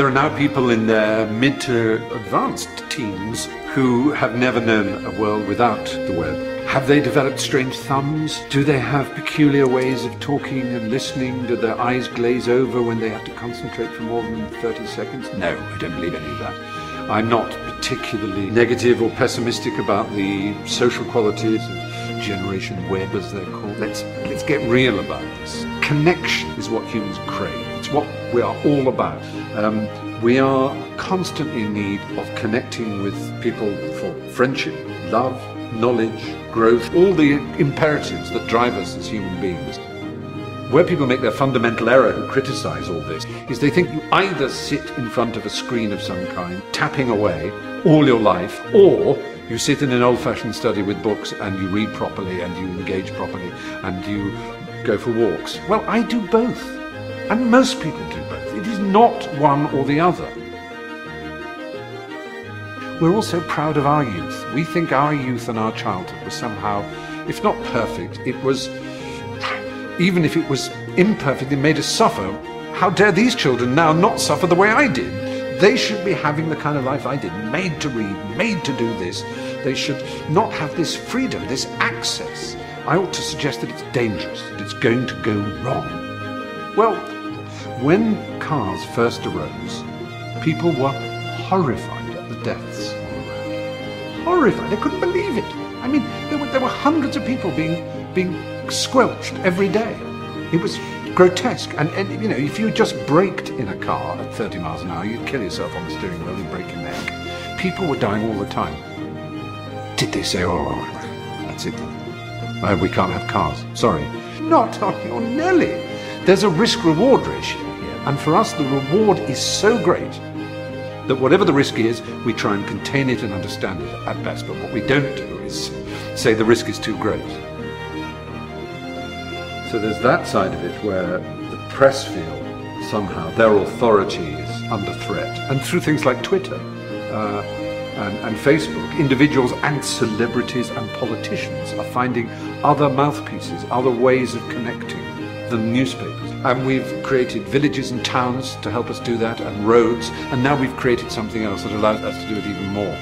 There are now people in their mid to advanced teens who have never known a world without the web. Have they developed strange thumbs? Do they have peculiar ways of talking and listening? Do their eyes glaze over when they have to concentrate for more than 30 seconds? No, I don't believe any of that. I'm not particularly negative or pessimistic about the social qualities of Generation Web, as they're called. Let's get real about this. Connection is what humans crave. It's what we are all about. We are constantly in need of connecting with people for friendship, love, knowledge, growth, all the imperatives that drive us as human beings. Where people make their fundamental error who criticize all this is they think you either sit in front of a screen of some kind, tapping away all your life, or you sit in an old-fashioned study with books and you read properly and you engage properly and you go for walks. Well, I do both. And most people do both. It is not one or the other. We're also proud of our youth. We think our youth and our childhood was somehow, if not perfect, it was, even if it was imperfect, it made us suffer. How dare these children now not suffer the way I did? They should be having the kind of life I did, made to read, made to do this. They should not have this freedom, this access. I ought to suggest that it's dangerous, that it's going to go wrong. Well, when cars first arose, people were horrified at the deaths on the road. Horrified. They couldn't believe it. I mean, there were hundreds of people being squelched every day. It was grotesque. And you know, if you just braked in a car at 30 miles an hour, you'd kill yourself on the steering wheel, you'd break your neck. People were dying all the time. Did they say, oh, that's it, we can't have cars? Sorry. Not on your Nelly. There's a risk-reward ratio here, and for us the reward is so great that whatever the risk is, we try and contain it and understand it at best. But what we don't do is say the risk is too great. So there's that side of it where the press feel somehow their authority is under threat. And through things like Twitter and Facebook, individuals and celebrities and politicians are finding other mouthpieces, other ways of connecting than newspapers. And we've created villages and towns to help us do that, and roads, and now we've created something else that allows us to do it even more.